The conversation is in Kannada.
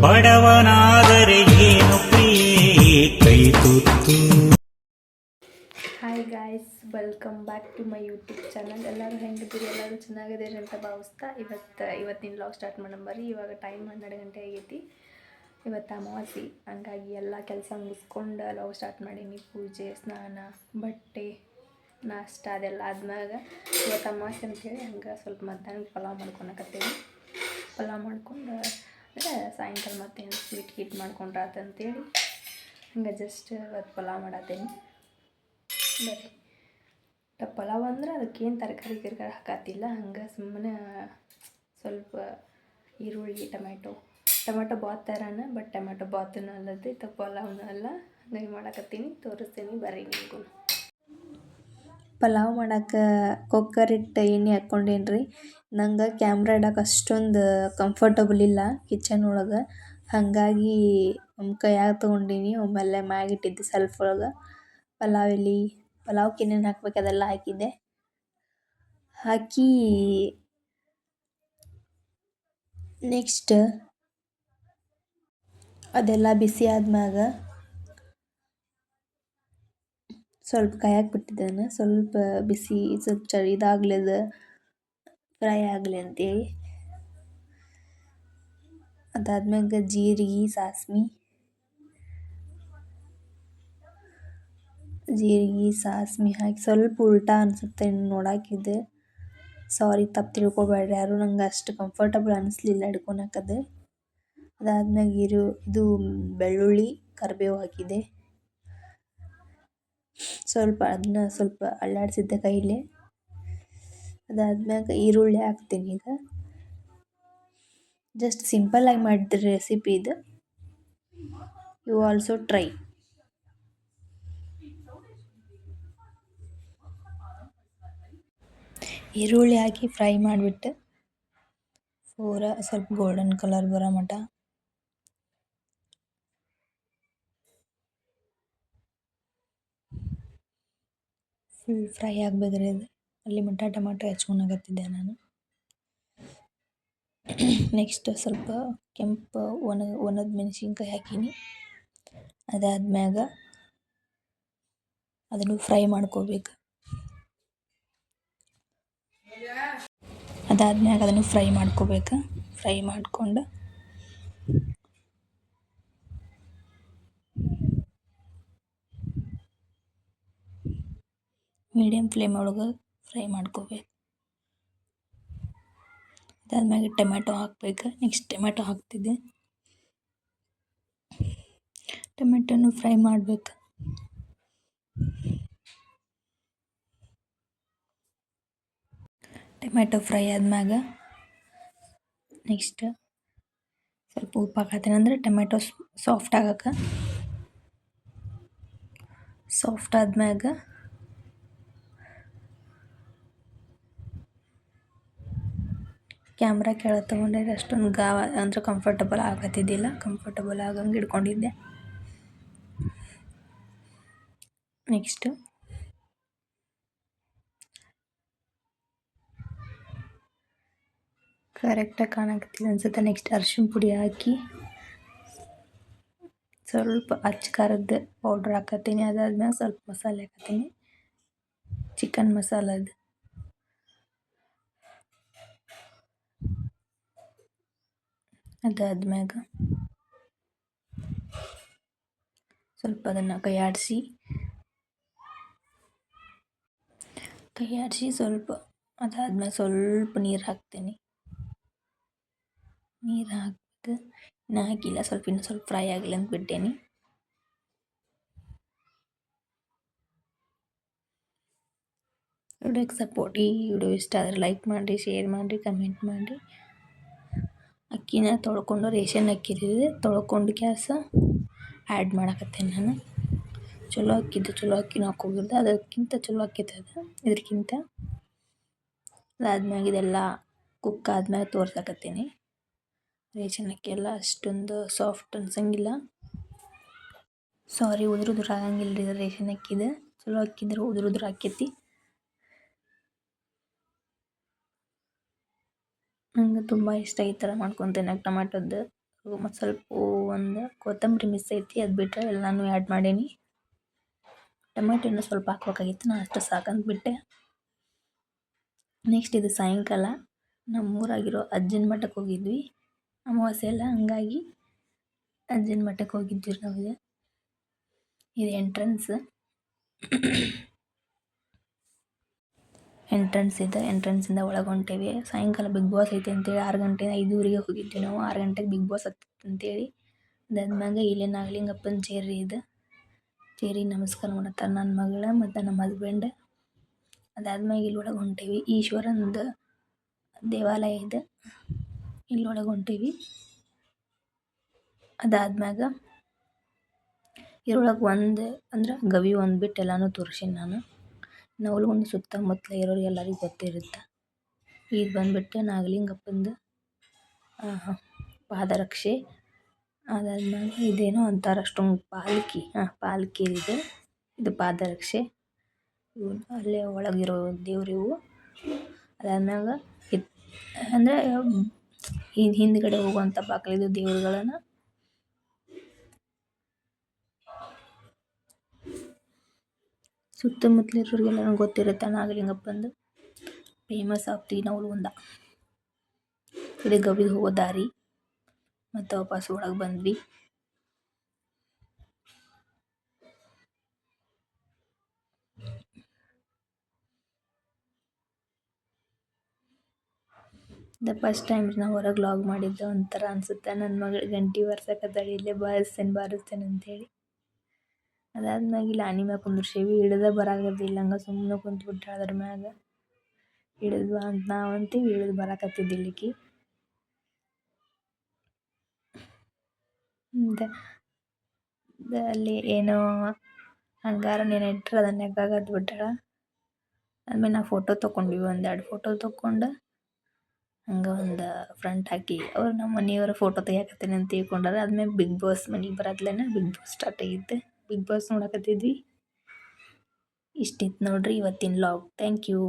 ಬಡವನಾದರೆ ಏನು ಪ್ರಿಯೇ ಕೈ ತುತ್ತು. Hi guys, welcome back to my YouTube channel. ಎಲ್ಲರೂ ಹೆಂಗಿದ್ದೀರಿ? ಎಲ್ಲರೂ ಚೆನ್ನಾಗಿದ್ದೀರಿ ಅಂತ ಭಾವಿಸ್ತಾ ಇವತ್ತಿನ ವ್ಲಾಗ್ ಸ್ಟಾರ್ಟ್ ಮಾಡೋಣ. ಇವಾಗ ಟೈಮ್ 12 ಗಂಟೆ ಆಗೈತಿ. ಇವತ್ತು ಅಮಾವಾಸ್ಯೆ, ಹಂಗಾಗಿ ಎಲ್ಲ ಕೆಲಸ ಮುಗಿಸ್ಕೊಂಡು ವ್ಲಾಗ್ ಸ್ಟಾರ್ಟ್ ಮಾಡೀನಿ. ಪೂಜೆ, ಸ್ನಾನ, ಬಟ್ಟೆ, ನಾಷ್ಟ ಅದೆಲ್ಲ ಆದ್ಮ್ಯಾಗ ಇವತ್ತು ಅಮಾವಾಸ್ಯೆ ಅಂತೇಳಿ ಹಂಗೆ ಸ್ವಲ್ಪ ಮಧ್ಯಾಹ್ನ ಪಲಾವ್ ಮಾಡ್ಕೊಳಕತ್ತೀನಿ. ಪಲಾವ್ ಮಾಡ್ಕೊಂಡು ಅಂದರೆ ಸಾಯಂಕಾಲ ಮತ್ತೇನು ಸ್ವೀಟ್ ಗೀಟ್ ಮಾಡ್ಕೊಂಡ್ರೆ ಆತಂತೇಳಿ ಹಂಗೆ ಜಸ್ಟ್ ಇವತ್ತು ಪಲಾವ್ ಮಾಡತ್ತೀನಿ. ಬರ್ರಿ, ಪಲಾವ್ ಅಂದ್ರೆ ಅದಕ್ಕೇನು ತರಕಾರಿ ಹಾಕತ್ತಿಲ್ಲ. ಹಂಗೆ ಸುಮ್ಮನೆ ಸ್ವಲ್ಪ ಈರುಳ್ಳಿ, ಟೊಮೆಟೊ ಬಾತ್ ಥರನ, ಬಟ್ ಟೊಮೆಟೊ ಬಾತೂ ಅಲ್ಲದೆ ಪಲಾವ್ನೂ ಅಲ್ಲ. ಹಂಗಾಗಿ ಮಾಡಕತ್ತೀನಿ, ತೋರಿಸ್ತೀನಿ ಬರ್ರಿ ನಿಮಗೂ. ಪಲಾವ್ ಮಾಡೋಕೆ ಕುಕ್ಕರ್ ಇಟ್ಟು ಎಣ್ಣೆ ಹಾಕ್ಕೊಂಡೇನಿ ರೀ. ನಂಗೆ ಕ್ಯಾಮ್ರಾ ಇಡೋಕೆ ಅಷ್ಟೊಂದು ಕಂಫರ್ಟಬಲ್ ಇಲ್ಲ ಕಿಚನ್ ಒಳಗೆ, ಹಾಗಾಗಿ ಕೈಯಾಗ ತೊಗೊಂಡೀನಿ. ಆಮೇಲೆ ಮ್ಯಾಗಿಟ್ಟಿದ್ದೆ ಸೆಲ್ಫ್ ಒಳಗೆ ಪಲಾವ್ಗೆ ಏನೇನು ಹಾಕ್ಬೇಕು ಅದೆಲ್ಲ ಹಾಕಿದ್ದೆ. ಹಾಕಿ ನೆಕ್ಸ್ಟ್ ಅದೆಲ್ಲ ಬಿಸಿ ಆದ್ಮ್ಯಾಗ ಸ್ವಲ್ಪ ಕಾಯಕ್ಕೆ ಬಿಟ್ಟಿದ್ದಾನೆ. ಸ್ವಲ್ಪ ಬಿಸಿ ಸ್ವಲ್ಪ ಇದಾಗ್ಲದ ಫ್ರೈ ಆಗಲಿ ಅಂತೇಳಿ. ಅದಾದ್ಮ್ಯಾಗ ಜೀರಿಗೆ, ಸಾಸ್ಮಿ ಹಾಕಿ ಸ್ವಲ್ಪ ಉಲ್ಟಾ ಅನಿಸುತ್ತೆ ನೋಡಾಕಿದ್ದೆ. ಸಾರಿ, ತಪ್ಪು ತಿಳ್ಕೊಬೇಡ್ರಿ ಯಾರು. ನಂಗೆ ಅಷ್ಟು ಕಂಫರ್ಟಬಲ್ ಅನಿಸ್ಲಿಲ್ಲ ಹಿಡ್ಕೊಳಕದು. ಅದಾದ್ಮ್ಯಾಗ ಇದು ಬೆಳ್ಳುಳ್ಳಿ, ಕರಿಬೇವು ಹಾಕಿದೆ. ಅದನ್ನ ಸ್ವಲ್ಪ ಅಲ್ಲಾಡಿಸಿದ್ದೆ ಕೈಲೇ. ಅದಾದ್ಮ್ಯಾಗ ಈರುಳ್ಳಿ ಹಾಕ್ತೀನಿ. ಈಗ ಜಸ್ಟ್ ಸಿಂಪಲ್ಲಾಗಿ ಮಾಡಿದ ರೆಸಿಪಿ ಇದು. You also try. ಈರುಳ್ಳಿ ಹಾಕಿ ಫ್ರೈ ಮಾಡಿಬಿಟ್ಟು ಸ್ವಲ್ಪ ಗೋಲ್ಡನ್ ಕಲರ್ ಬರೋ ಮಟ ಫುಲ್ ಫ್ರೈ ಆಗಬೇಕ್ರಿ ಅದು. ಅಲ್ಲಿ ಮಟ್ಟ ಟೊಮೆಟೊ ಹೆಚ್ಕೊಳಕತ್ತಿದ್ದೆ ನಾನು. ನೆಕ್ಸ್ಟ್ ಸ್ವಲ್ಪ ಕೆಂಪು ಒಣದ ಮೆಣಸಿನ್ಕಾಯಿ ಹಾಕೀನಿ. ಅದಾದ್ಮ್ಯಾಗ ಅದನ್ನು ಫ್ರೈ ಮಾಡ್ಕೋಬೇಕು. ಫ್ರೈ ಮಾಡ್ಕೊಂಡು ಮೀಡಿಯಮ್ ಫ್ಲೇಮ್ ಒಳಗೆ ಫ್ರೈ ಮಾಡ್ಕೋಬೇಕು. ಅದಾದ್ಮ್ಯಾಗ ಟೊಮೆಟೊ ಹಾಕ್ಬೇಕು. ನೆಕ್ಸ್ಟ್ ಟೊಮೆಟೊ ಹಾಕ್ತಿದ್ದೆ. ಟೊಮೆಟೊನು ಫ್ರೈ ಮಾಡಬೇಕು. ಟೊಮೆಟೊ ಫ್ರೈ ಆದ್ಮ್ಯಾಗ ನೆಕ್ಸ್ಟ್ ಸ್ವಲ್ಪ ಉಪ್ಪು ಹಾಕತ್ತೀನಿ. ಅಂದರೆ ಟೊಮೆಟೊ ಸಾಫ್ಟ್ ಆಗಕ್ಕೆ. ಸಾಫ್ಟ್ ಆದ್ಮ್ಯಾಗ ಕ್ಯಾಮ್ರಾ ಕೆಳಗೆ ತೊಗೊಂಡಿದ್ರೆ ಅಷ್ಟೊಂದು ಅಂದ್ರೆ ಕಂಫರ್ಟಬಲ್ ಆಗತ್ತಿದ್ದಿಲ್ಲ. ಕಂಫರ್ಟಬಲ್ ಆಗಂಗೆ ಹಿಡ್ಕೊಂಡಿದ್ದೆ. ನೆಕ್ಸ್ಟ್ ಕರೆಕ್ಟಾಗಿ ಕಾಣಕತ್ತಿದೆ ಅನ್ಸುತ್ತೆ. ನೆಕ್ಸ್ಟ್ ಅರಿಶಿಣ ಪುಡಿ ಹಾಕಿ ಸ್ವಲ್ಪ ಅಚ್ಚ ಖಾರದ ಪೌಡ್ರ್ ಹಾಕತ್ತೀನಿ. ಅದಾದ್ಮೇಲೆ ಸ್ವಲ್ಪ ಮಸಾಲೆ ಹಾಕತ್ತೀನಿ, ಚಿಕನ್ ಮಸಾಲದು. ಅದಾದ್ಮ್ಯಾಗ ಸ್ವಲ್ಪ ಅದನ್ನು ಕೈ ಆಡಿಸಿ ಸ್ವಲ್ಪ ಅದಾದ್ಮೇಲೆ ಸ್ವಲ್ಪ ನೀರು ಹಾಕ್ತೀನಿ. ನೀರು ಹಾಕ್ಬಿಟ್ಟು ಇನ್ನೂ ಹಾಕಿಲ್ಲ, ಇನ್ನೂ ಸ್ವಲ್ಪ ಫ್ರೈ ಆಗಲಿ ಅಂತ ಬಿಟ್ಟೇನಿ. ಈ ವಿಡಿಯೋ ಇಷ್ಟ ಆದರೆ ಲೈಕ್ ಮಾಡಿ, ಶೇರ್ ಮಾಡಿ, ಕಮೆಂಟ್ ಮಾಡಿ. ಅಕ್ಕಿನ ತೊಳ್ಕೊಂಡು ರೇಷನ್ ಅಕ್ಕಿದಿದೆ ತೊಳ್ಕೊಂಡು ಆ್ಯಡ್ ಮಾಡಕತ್ತೇನೆ ನಾನು. ಚಲೋ ಅಕ್ಕಿನ ಹಾಕೋಗಿರ್ದು. ಅದಕ್ಕಿಂತ ಚಲೋ ಅಕ್ಕಿತ್ತದ ಇದಕ್ಕಿಂತ. ಅದಾದ್ಮ್ಯಾಗ ಇದೆಲ್ಲ ಕುಕ್ ಆದ್ಮೇಲೆ ತೋರ್ಸಕತ್ತೀನಿ. ರೇಷನ್ ಅಕ್ಕಿ ಎಲ್ಲ ಅಷ್ಟೊಂದು ಸಾಫ್ಟ್ ಅನ್ಸಂಗಿಲ್ಲ. ಸಾರಿ, ಉದುರು ಆಗಂಗಿಲ್ಲ ರೀ ಇದು ರೇಷನ್ ಅಕ್ಕಿದು. ಚಲೋ ಅಕ್ಕಿದ್ರೆ ಉದುರು ಆಕ್ಕೈತಿ. ನಂಗೆ ತುಂಬ ಇಷ್ಟ ಈ ಥರ ಮಾಡ್ಕೊಂಡು ತಿನ್ನಕ್ಕೆ ಟೊಮೆಟೊದ್ದು ಮತ್ತು ಸ್ವಲ್ಪ ಒಂದು ಕೊತ್ತಂಬರಿ ಮಿಸ್ ಐತಿ, ಅದು ಬಿಟ್ಟರೆ ಎಲ್ಲನೂ ಆ್ಯಡ್ ಮಾಡೀನಿ. ಟೊಮೆಟೊ ಸ್ವಲ್ಪ ಹಾಕ್ಬೇಕಾಗಿತ್ತು, ನಾನು ಅಷ್ಟು ಸಾಕಂದ್ಬಿಟ್ಟೆ. ನೆಕ್ಸ್ಟ್ ಇದು ಸಾಯಂಕಾಲ ನಮ್ಮೂರಾಗಿರೋ ಅಜ್ಜನ ಮಠಕ್ಕೆ ಹೋಗಿದ್ವಿ, ಅಮಾವಾಸ್ಯೆ ಎಲ್ಲ, ಹಂಗಾಗಿ ಅಜ್ಜನ ಮಠಕ್ಕೆ ಹೋಗಿದ್ವಿ ನಾವು. ಇದು ಎಂಟ್ರೆನ್ಸ್ ಇದೆ. ಎಂಟ್ರೆನ್ಸಿಂದ ಒಳಗೆ ಹೊಂಟೇವಿ. ಸಾಯಂಕಾಲ ಬಿಗ್ ಬಾಸ್ ಐತೆ ಅಂತೇಳಿ 6 ಗಂಟೆ 5:30ಗೆ ಹೋಗಿದ್ವಿ ನಾವು. 6 ಗಂಟೆಗೆ ಬಿಗ್ ಬಾಸ್ ಅಂತೇಳಿ ಅದಾದ್ಮ್ಯಾಗ ಇಲ್ಲೇ ನಾಗಲಿಂಗಪ್ಪನ ಚೇರಿ ಇದೆ, ಚೇರಿಗೆ ನಮಸ್ಕಾರ ಮಾಡತ್ತಾರೆ ನನ್ನ ಮಗಳು ಮತ್ತು ನಮ್ಮ ಹಸ್ಬೆಂಡ್. ಅದಾದ್ಮ್ಯಾಗ ಇಲ್ಲಿ ಒಳಗೆ ಹೊಂಟೇವಿ. ಈಶ್ವರಂದು ದೇವಾಲಯ ಇದೆ, ಇಲ್ಲೊಳಗೆ ಹೊಂಟೇವಿ. ಅದಾದ್ಮ್ಯಾಗ ಇದ್ರೊಳಗೆ ಅಂದ್ರೆ ಗವಿ ಒಂದು ಬಿಟ್ಟು ಎಲ್ಲನೂ ತೋರಿಸೀನಿ ನಾನು. ನವಲಗುಂದ ಸುತ್ತಮುತ್ತಲ ಇರೋರಿಗೆ ಎಲ್ಲರಿಗೂ ಗೊತ್ತಿರುತ್ತೆ. ಈಗ ಬಂದುಬಿಟ್ಟು ನಾಗಲಿಂಗಪ್ಪಂದು ಪಾದರಕ್ಷೆ. ಅದಾದ್ಮೇಲೆ ಇದೇನೋ ಅಂತಾರೆ ಅಷ್ಟೊಂದು ಪಾಲ್ಕಿ ಇದೆ, ಇದು ಪಾದರಕ್ಷೆ. ಇವು ಅಲ್ಲೇ ಒಳಗಿರೋ ದೇವ್ರಿವು. ಅದಾದ್ಮ್ಯಾಗ ಅಂದರೆ ಹಿಂದ್ಗಡೆ ಹೋಗುವಂಥ ಬಾಗಿಲಿದು ದೇವ್ರುಗಳನ್ನು ಸುತ್ತಮುತ್ತಲಿರೋರಿಗೆಲ್ಲ ಗೊತ್ತಿರುತ್ತೆ. ನಾಗಲಿಂಗಪ್ಪಂದು ಫೇಮಸ್ ಆಗ್ತಿ ನವಲಗುಂದ. ಇದು ಗವಿಗೆ ಹೋಗೋ ದಾರಿ. ಮತ್ತು ವಾಪಸ್ ಒಳಗೆ ಬಂದ್ವಿ. ಫಸ್ಟ್ ಟೈಮ್ ನಾವು ಹೊರಗೆ ಲಾಗ್ ಮಾಡಿದ್ದೆ, ಒಂಥರ ಅನಿಸುತ್ತೆ. ನನ್ನ ಮಗಳು ಗಂಟೆ ಬಾರ್ಸಕತ್ತಾಳೆ, ಇಲ್ಲೇ ಬಾರಿಸ್ತೇನೆ ಅಂತೇಳಿ. ಅದಾದ್ಮ್ಯಾಗ ಇಲ್ಲಿ ಆನೆ ಮ್ಯಾಗ ಕುಂದ್ರಿಸೇವಿ. ಇಳಿದ ಬರಾಗದಿಲ್ಲ, ಹಂಗೆ ಸುಮ್ಮನೆ ಕುಂತ್ಬಿಟ್ಟಾಳ ಅದ್ರ ಮ್ಯಾಗ. ಇಳಿದು ಬಾ ಅಂತ ನಾವಂತೀವಿ, ಇಳಿದು ಬರಾಕತ್ತಿದ್ದಿಲ್ಲಿಕಿ. ಅಲ್ಲಿ ಏನೋ ಹಂಗಾರ ನೆನಿಟ್ರೆ ಅದನ್ನ ನೆಗ್ಗಾಕತ್ಬಿಟ್ಟಾಳ ಬಿಟ್ಟಾಳ. ಆದ್ಮೇಲೆ ನಾವು ಫೋಟೋ ತೊಗೊಂಡ್ವಿ, 1-2 ಫೋಟೋ ತೊಗೊಂಡು ಹಂಗೆ ಒಂದು ಫ್ರಂಟ್ ಹಾಕಿ ಅವ್ರು ನಮ್ಮ ಮನೆಯವ್ರ ಫೋಟೋ ತೆಗಿಯಾಕತ್ತೀನಿ ಅಂತ ತಿಳ್ಕೊಂಡಾರ. ಆದ್ಮೇಲೆ ಬಿಗ್ ಬಾಸ್ ಮನೆಗೆ ಬರತ್ಲೇನ ಬಿಗ್ ಬಾಸ್ ಸ್ಟಾರ್ಟ್ ಆಗಿತ್ತು. ಬಿಗ್ ಬಾಸ್ ನೋಡಕತ್ತಿದ್ವಿ. ಇಷ್ಟಿತ್ತು ನೋಡ್ರಿ ಇವತ್ತಿನ ಲಾಗ್. Thank you.